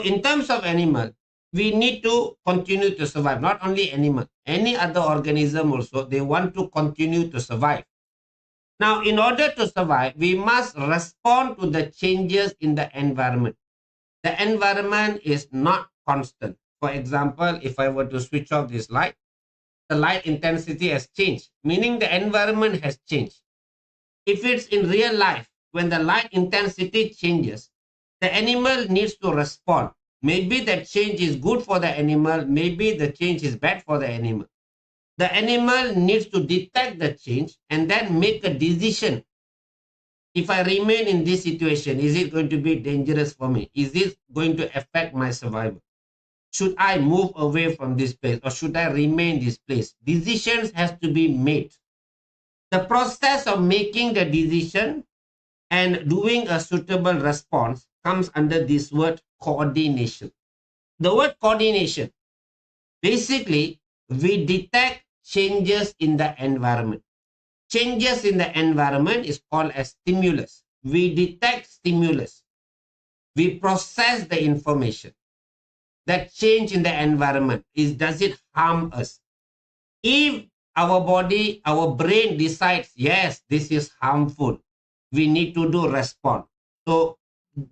in terms of animal, we need to continue to survive. Not only animal, any other organism also, they want to continue to survive. Now, in order to survive, we must respond to the changes in the environment. The environment is not constant. For example, if I were to switch off this light, the light intensity has changed, meaning the environment has changed. If it's in real life, when the light intensity changes, the animal needs to respond. Maybe that change is good for the animal, maybe the change is bad for the animal. The animal needs to detect the change and then make a decision. If I remain in this situation, is it going to be dangerous for me? Is it going to affect my survival? Should I move away from this place or should I remain in this place? Decisions has to be made. The process of making the decision and doing a suitable response comes under this word coordination. The word coordination, basically, we detect changes in the environment. Changes in the environment is called as stimulus. We detect stimulus. We process the information. That change in the environment does it harm us? If our body, our brain decides, yes, this is harmful, we need to do respond. So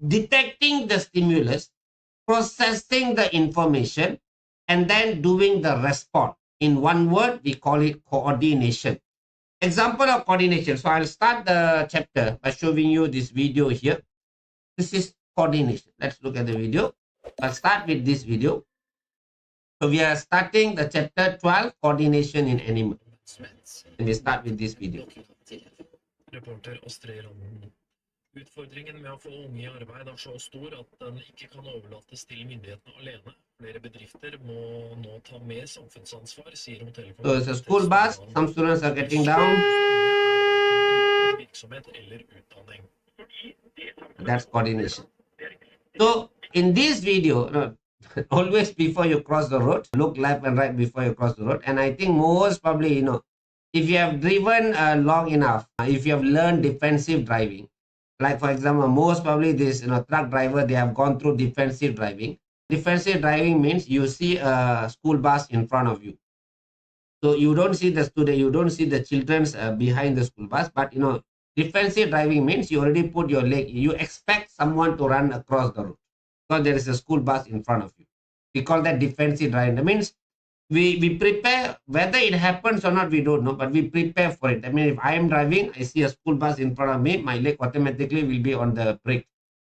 detecting the stimulus, processing the information, and then doing the response. In one word, we call it coordination. Example of coordination. So I'll start the chapter by showing you this video here. This is coordination. Let's look at the video. I'll start with this video. So we are starting the chapter 12, coordination in animal. And we start with this video. Reporter Astrid Randen. Utfordringen med å få unge i arbeid er så stor at den ikke kan overlates til myndighetene alene. Flere bedrifter må nå ta mer samfunnsansvar, sier hotellkongen. So it's a school bus. Some students are getting down. Virksomhet eller utdanning. That's coordination. So in this video, always before you cross the road, look left and right before you cross the road. And I think most probably, if you have driven long enough, if you have learned defensive driving, like for example, most probably this truck driver, they have gone through defensive driving. Defensive driving means you see a school bus in front of you. So you don't see the student, you don't see the children's behind the school bus, but defensive driving means you already put your leg, you expect someone to run across the road because there is a school bus in front of you. We call that defensive driving. That means we prepare, whether it happens or not, we don't know, but we prepare for it. I mean, if I am driving, I see a school bus in front of me, my leg automatically will be on the brake.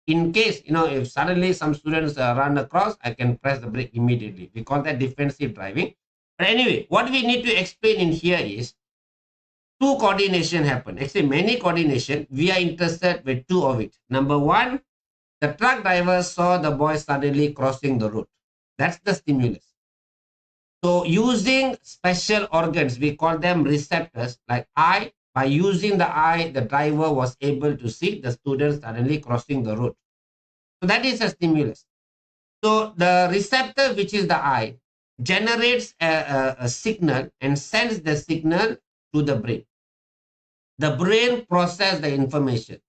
In case, if suddenly some students run across, I can press the brake immediately. We call that defensive driving. But anyway, what we need to explain in here is two coordination happen. Actually, many coordination. We are interested with two of it. Number one, the truck driver saw the boy suddenly crossing the road. That's the stimulus. So using special organs, we call them receptors, like eye. By using the eye, the driver was able to see the student suddenly crossing the road. So that is a stimulus. So the receptor, which is the eye, generates a signal and sends the signal to the brain. The brain processes the information.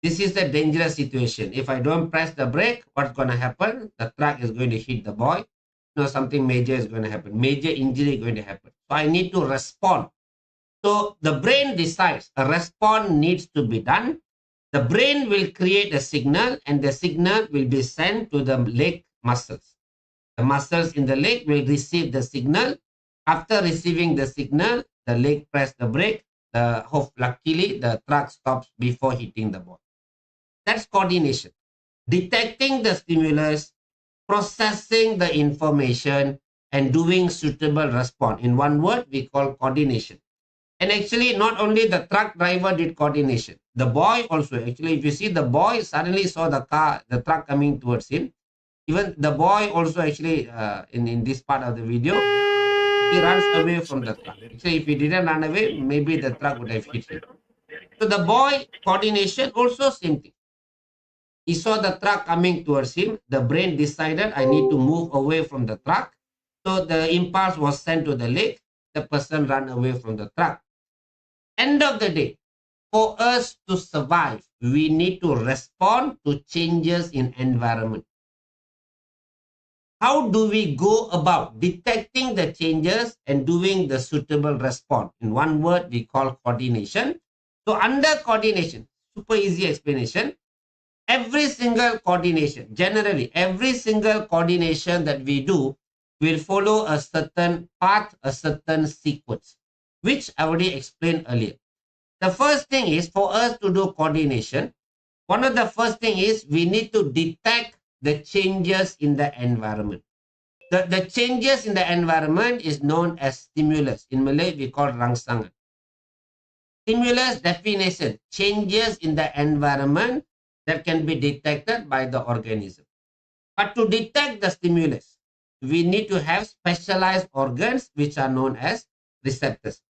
This is a dangerous situation. If I don't press the brake, what's going to happen? The truck is going to hit the boy. Something major is going to happen. Major injury is going to happen. So I need to respond. So the brain decides a response needs to be done. The brain will create a signal and the signal will be sent to the leg muscles. The muscles in the leg will receive the signal. After receiving the signal, the leg press the brake. Luckily, the truck stops before hitting the boy. That's coordination. Detecting the stimulus, processing the information, and doing suitable response. In one word, we call coordination. And actually, not only the truck driver did coordination, the boy also, actually, if you see the boy suddenly saw the truck coming towards him, even the boy also actually, in this part of the video, he runs away from the truck. So if he didn't run away, maybe the truck would have hit him. So the boy coordination also same thing. He saw the truck coming towards him. The brain decided I need to move away from the truck. So the impulse was sent to the leg. The person ran away from the truck. End of the day, for us to survive, we need to respond to changes in environment. how do we go about detecting the changes and doing the suitable response? In one word, we call coordination. So under coordination, super easy explanation. Every single coordination, generally, every single coordination that we do will follow a certain path, a certain sequence, which I already explained earlier. The first thing is for us to do coordination. One of the first thing is we need to detect the changes in the environment. The changes in the environment is known as stimulus. In Malay, we call rangsangan. Stimulus definition, changes in the environment that can be detected by the organism. But to detect the stimulus, we need to have specialized organs which are known as receptors.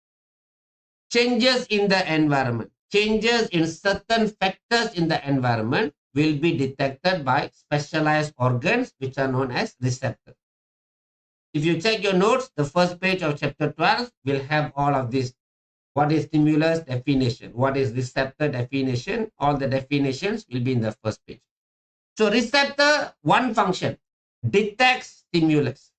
Changes in the environment, changes in certain factors in the environment will be detected by specialized organs which are known as receptors. If you check your notes, the first page of chapter 12 will have all of this. What is stimulus definition? What is receptor definition? All the definitions will be in the first page. So receptor, one function, detects stimulus.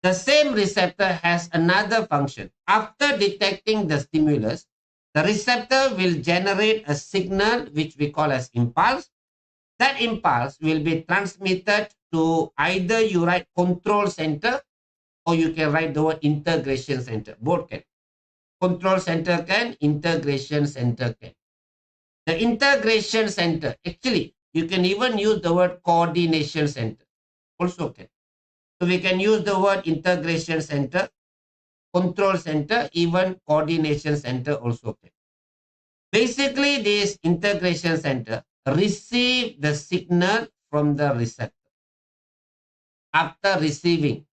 The same receptor has another function. After detecting the stimulus, the receptor will generate a signal which we call as impulse. That impulse will be transmitted to either you write control center or you can write the word integration center. Both can. Control center can, integration center can. The integration center, actually, you can even use the word coordination center. Also can. So we can use the word integration center, control center, even coordination center also can. Basically, this integration center receive the signal from the receptor. After receiving,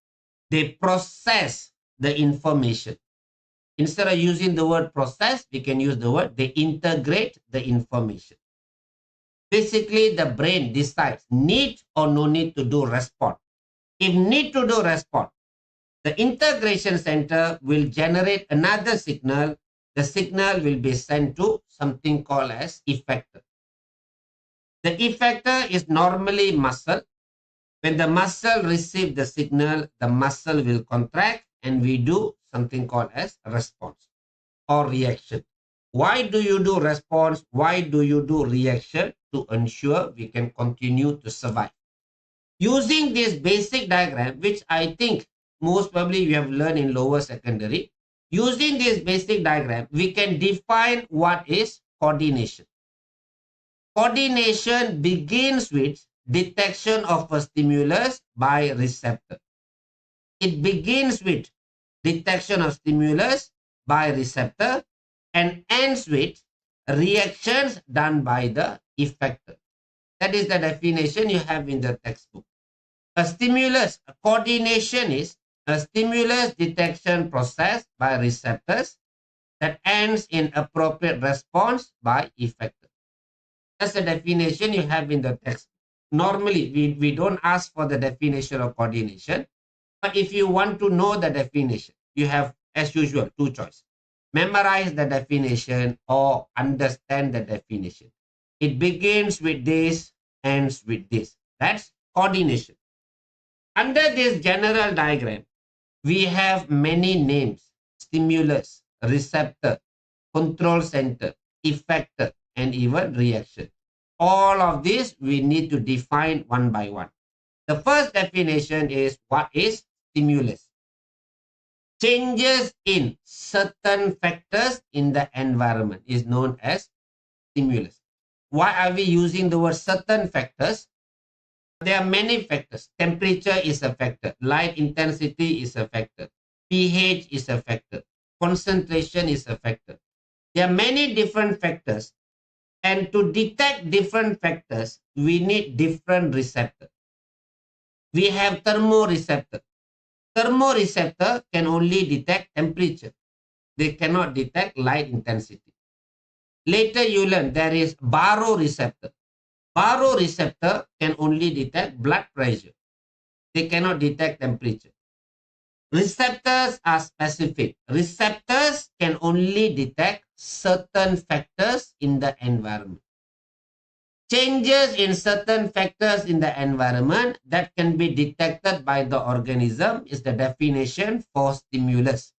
they process the information. Instead of using the word process, we can use the word they integrate the information. Basically, the brain decides need or no need to do response. If need to do response, the integration center will generate another signal. The signal will be sent to something called as effector. The effector is normally muscle. When the muscle receives the signal, the muscle will contract and we do something called as response or reaction. Why do you do response? Why do you do reaction? To ensure we can continue to survive. Using this basic diagram, which I think most probably you have learned in lower secondary, using this basic diagram, we can define what is coordination. Coordination begins with detection of a stimulus by receptor. It begins with detection of stimulus by receptor and ends with reactions done by the effector. That is the definition you have in the textbook. A stimulus, a coordination is a stimulus detection process by receptors that ends in appropriate response by effector. That's the definition you have in the text. Normally, we don't ask for the definition of coordination, but if you want to know the definition, you have, as usual, two choices. Memorize the definition or understand the definition. It begins with this, ends with this. That's coordination. Under this general diagram, we have many names: stimulus, receptor, control center, effector, and even reaction. All of this we need to define one by one. The first definition is what is stimulus. Changes in certain factors in the environment is known as stimulus. Why are we using the word certain factors? There are many factors. Temperature is a factor. Light intensity is a factor. pH is a factor. Concentration is a factor. There are many different factors. And to detect different factors, we need different receptors. We have thermoreceptor. Thermoreceptor can only detect temperature. They cannot detect light intensity. Later you learn there is baroreceptor. Baroreceptor can only detect blood pressure. They cannot detect temperature. Receptors are specific. Receptors can only detect certain factors in the environment. Changes in certain factors in the environment that can be detected by the organism is the definition for stimulus.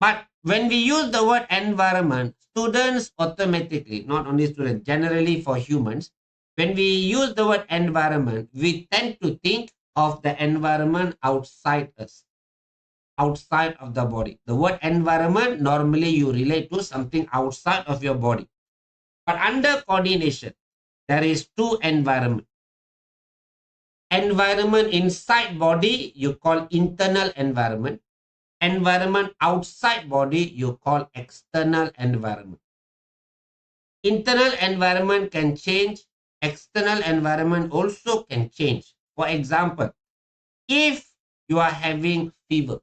But when we use the word environment, students automatically, not only students, generally for humans, when we use the word environment, we tend to think of the environment outside us, outside of the body. The word environment, normally you relate to something outside of your body. But under coordination, there is two environment. Environment inside body, you call internal environment. Environment outside body, you call external environment. Internal environment can change. External environment also can change. For example, if you are having fever,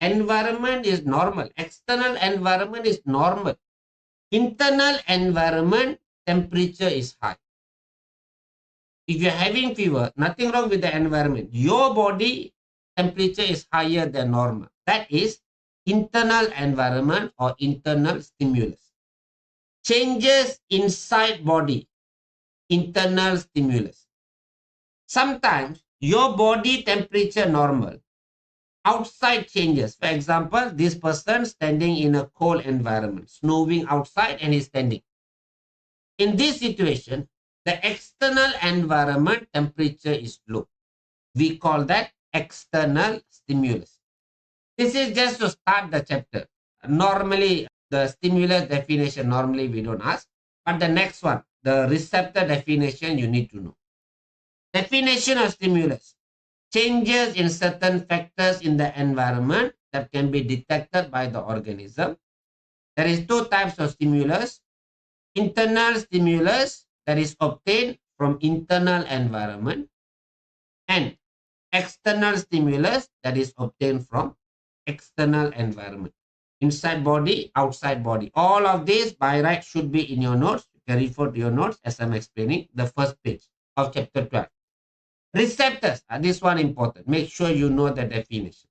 environment is normal. External environment is normal. Internal environment, temperature is high. If you're having fever, nothing wrong with the environment. Your body temperature is higher than normal. That is internal environment or internal stimulus. Changes inside body, internal stimulus. Sometimes your body temperature normal, outside changes. For example, this person standing in a cold environment, snowing outside and is standing. In this situation, the external environment temperature is low. We call that external stimulus. This is just to start the chapter. Normally, the stimulus definition, normally we don't ask. But the next one, the receptor definition, you need to know. Definition of stimulus. Changes in certain factors in the environment that can be detected by the organism. There is two types of stimulus. Internal stimulus that is obtained from internal environment, and external stimulus that is obtained from external environment. Inside body, outside body. All of this by right should be in your notes. You can refer to your notes as I'm explaining the first page of chapter 12. Receptors, this one important. Make sure you know the definition.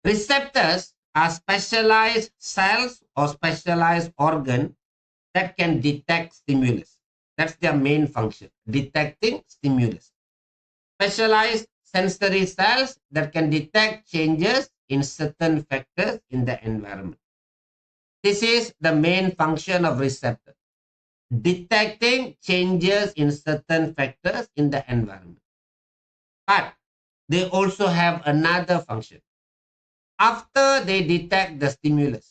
Receptors are specialized cells or specialized organ that can detect stimulus. That's their main function, detecting stimulus. Specialized sensory cells that can detect changes in certain factors in the environment. This is the main function of receptor, detecting changes in certain factors in the environment. But they also have another function. After they detect the stimulus,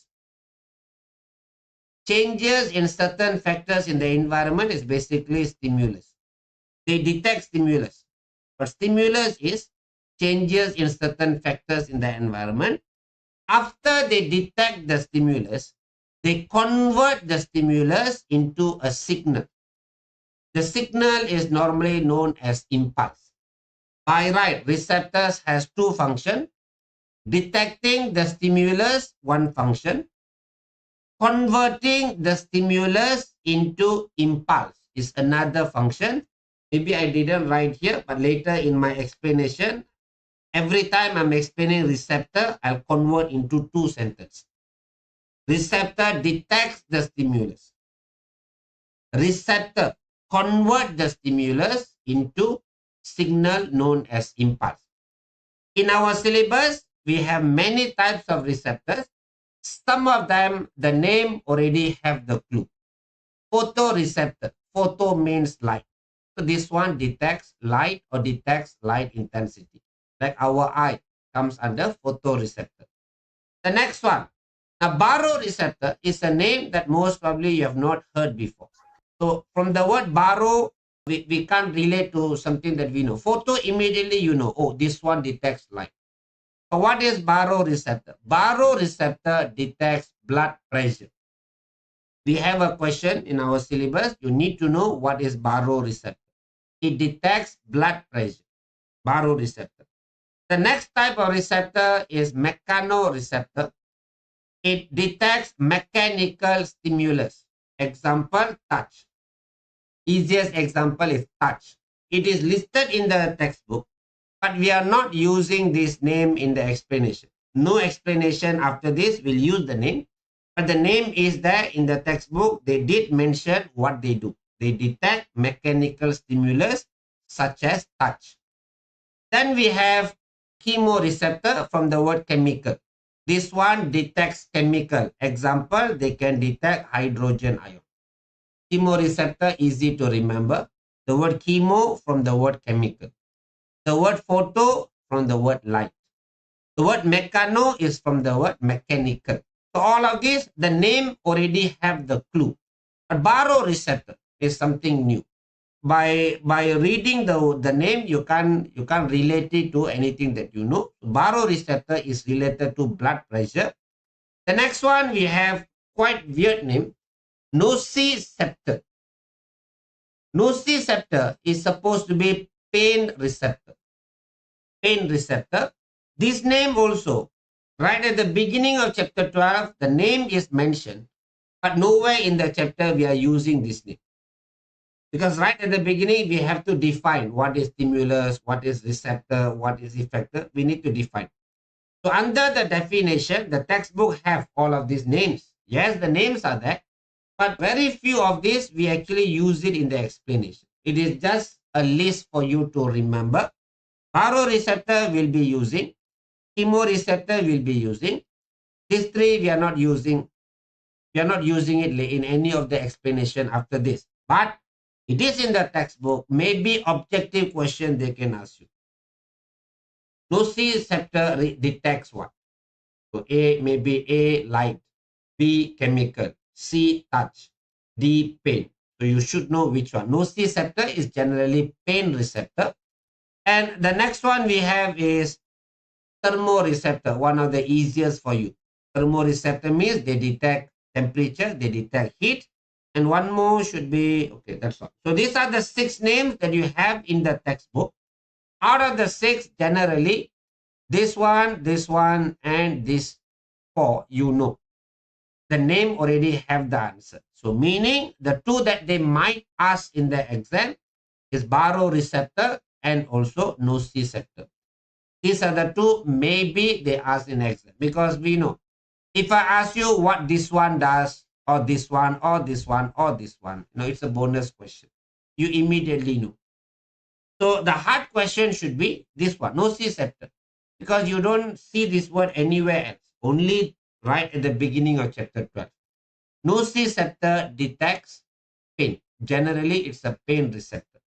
changes in certain factors in the environment is basically stimulus. They detect stimulus. But stimulus is changes in certain factors in the environment. After they detect the stimulus, they convert the stimulus into a signal. The signal is normally known as impulse. By right, receptors has two functions. Detecting the stimulus, one function. Converting the stimulus into impulse is another function. Maybe I didn't write here, but later in my explanation, every time I'm explaining receptor, I'll convert into two sentences. Receptor detects the stimulus. Receptor convert the stimulus into signal known as impulse. In our syllabus, we have many types of receptors. Some of them, the name already have the clue. Photoreceptor. Photo means light. So this one detects light or detects light intensity. Like our eye comes under photoreceptor. The next one, a baroreceptor is a name that most probably you have not heard before. So from the word baro, we can't relate to something that we know. Photo, immediately you know, oh, this one detects light. So what is baroreceptor? Baroreceptor detects blood pressure. We have a question in our syllabus. You need to know what is baroreceptor. It detects blood pressure. Baroreceptor. The next type of receptor is mechanoreceptor. It detects mechanical stimulus. Example, touch. Easiest example is touch. It is listed in the textbook, but we are not using this name in the explanation. No explanation after this, we'll use the name. But the name is there in the textbook. They did mention what they do. They detect mechanical stimulus such as touch. Then we have chemoreceptor from the word chemical. This one detects chemical. Example, they can detect hydrogen ion. Chemoreceptor, easy to remember. The word chemo from the word chemical. The word photo from the word light. The word mechano is from the word mechanical. So all of this, the name already have the clue. But baroreceptor is something new. By reading the name, you can't relate it to anything that you know. Baroreceptor is related to blood pressure. The next one we have quite weird name, nociceptor. Nociceptor is supposed to be pain receptor. Pain receptor. This name also, right at the beginning of chapter 12, the name is mentioned, but nowhere in the chapter we are using this name. Because right at the beginning, we have to define what is stimulus, what is receptor, what is effector. We need to define. So under the definition, the textbook have all of these names. Yes, the names are there, but very few of these, we actually use it in the explanation. It is just a list for you to remember. Baroreceptor will be using. Chemoreceptor will be using. These three we are not using. We are not using it in any of the explanation after this. But it is in the textbook. Maybe objective question they can ask you. Nociceptor detects what? So A, maybe A, light. B, chemical. C, touch. D, pain. So you should know which one. Nociceptor is generally pain receptor. And the next one we have is thermoreceptor, one of the easiest for you. Thermoreceptor means they detect temperature, they detect heat. And one more should be, okay, that's all. So these are the 6 names that you have in the textbook. Out of the 6, generally, this one, and this 4, you know. The name already have the answer. So meaning the 2 that they might ask in the exam is baroreceptor and also nociceptor. These are the 2 maybe they ask in exam, because we know if I ask you what this one does, or this one, or this one, or this one, it's a bonus question. You immediately know. So the hard question should be this one, nociceptor, because you don't see this word anywhere else, only right at the beginning of chapter 12. Nociceptor detects pain. Generally, it's a pain receptor.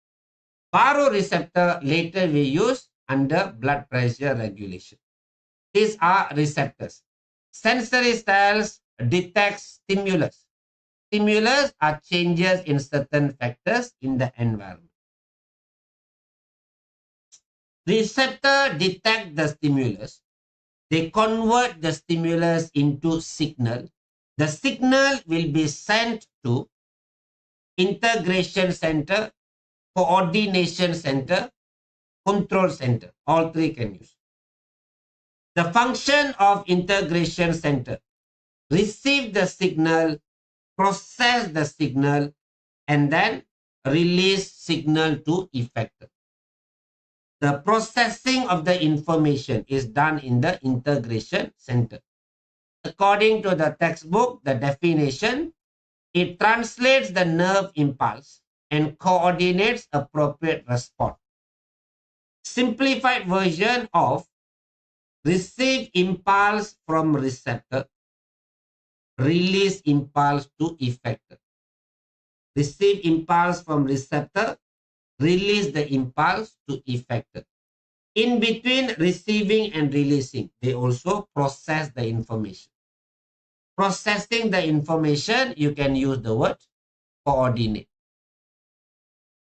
Baroreceptor later we use under blood pressure regulation. These are receptors. Sensory styles detects stimulus. Stimulus are changes in certain factors in the environment. Receptor detect the stimulus. They convert the stimulus into signal. The signal will be sent to integration center, coordination center, control center. All 3 can use. The function of integration center: receive the signal, process the signal, and then release signal to effector. The processing of the information is done in the integration center. According to the textbook, the definition, it translates the nerve impulse and coordinates appropriate response. Simplified version of receive impulse from receptor, release impulse to effector. Receive impulse from receptor, release the impulse to effector. In between receiving and releasing, they also process the information. Processing the information, you can use the word coordinate.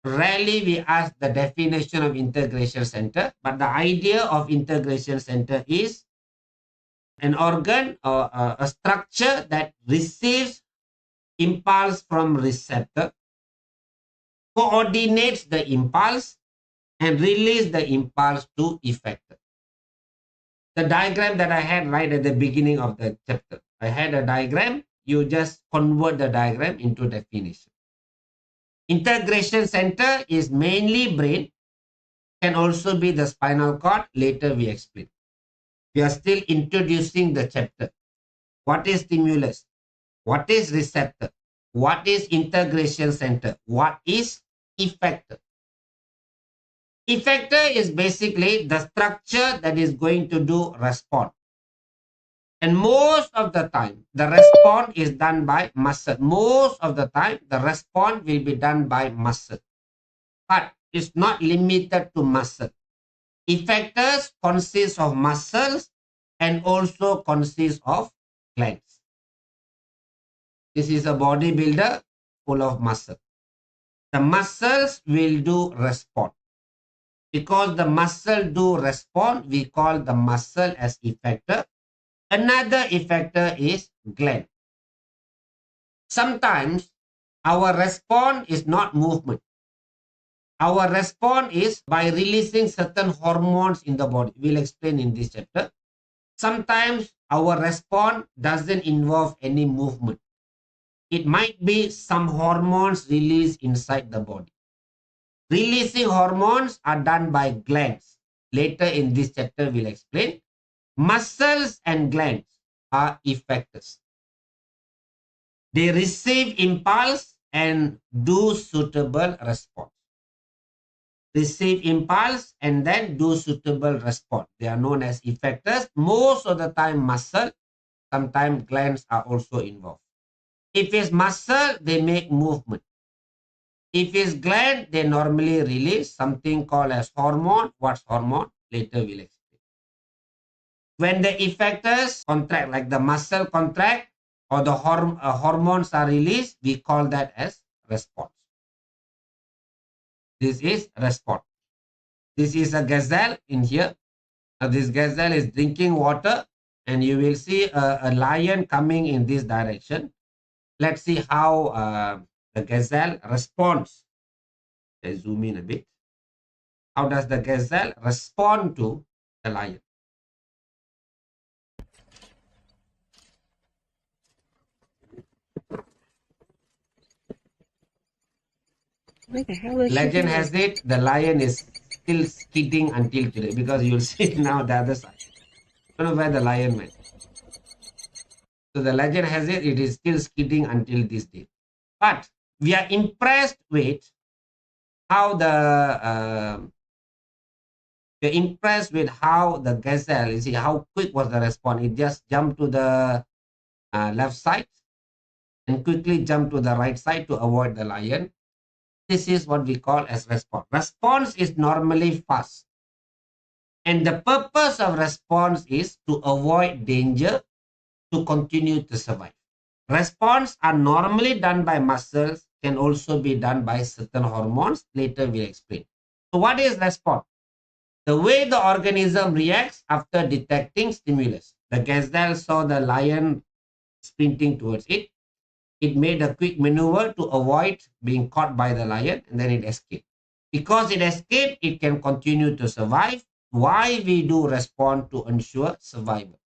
Rarely we ask the definition of integration center, but the idea of integration center is an organ or a structure that receives impulse from receptor, coordinates the impulse, and release the impulse to effector. The diagram that I had right at the beginning of the chapter, I had a diagram. You just convert the diagram into definition. Integration center is mainly brain, can also be the spinal cord. Later we explain. We are still introducing the chapter. What is stimulus? What is receptor? What is integration center? What is effector? Effector is basically the structure that is going to do response. And most of the time, the response is done by muscle. Most of the time, the response will be done by muscle. But it's not limited to muscle. Effectors consist of muscles and also consist of glands. This is a bodybuilder full of muscle. The muscles will do response. Because the muscle do respond, we call the muscle as effector. Another effector is gland. Sometimes our response is not movement. Our response is by releasing certain hormones in the body. We'll explain in this chapter. Sometimes our response doesn't involve any movement. It might be some hormones released inside the body. Releasing hormones are done by glands. Later in this chapter, we'll explain. Muscles and glands are effectors. They receive impulse and do suitable response. Receive impulse and then do suitable response. They are known as effectors. Most of the time muscle, sometimes glands are also involved. If it's muscle, they make movement. If it's gland, they normally release something called as hormone. What's hormone? Later we'll explain. When the effectors contract, like the muscle contract or the hormones are released, we call that as response. This is response. This is a gazelle in here. This gazelle is drinking water and you will see a lion coming in this direction. Let's see how the gazelle responds. Let's zoom in a bit. How does the gazelle respond to the lion? Where the hell is Legend has it, the lion is still skidding until today because you'll see now the other side. I don't know where the lion went. So the legend has it, it is still skidding until this day. But we are impressed with how the gazelle, you see how quick was the response. It just jumped to the left side and quickly jumped to the right side to avoid the lion. This is what we call as response. Response is normally fast. And the purpose of response is to avoid danger, to continue to survive. Response are normally done by muscles, can also be done by certain hormones. Later we'll explain. So what is response? The way the organism reacts after detecting stimulus. The gazelle saw the lion sprinting towards it. It made a quick maneuver to avoid being caught by the lion and then it escaped. Because it escaped, it can continue to survive. Why we do respond? To ensure survival.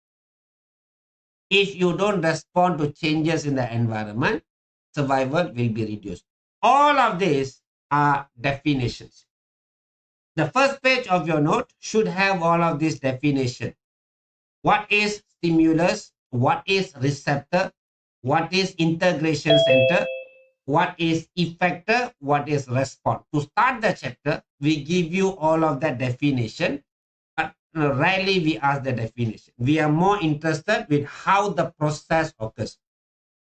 If you don't respond to changes in the environment, survival will be reduced. All of these are definitions. The first page of your note should have all of this definition. What is stimulus? What is receptor? What is integration center? What is effector? What is response? To start the chapter, we give you all of that definition, but rarely we ask the definition. We are more interested with how the process occurs.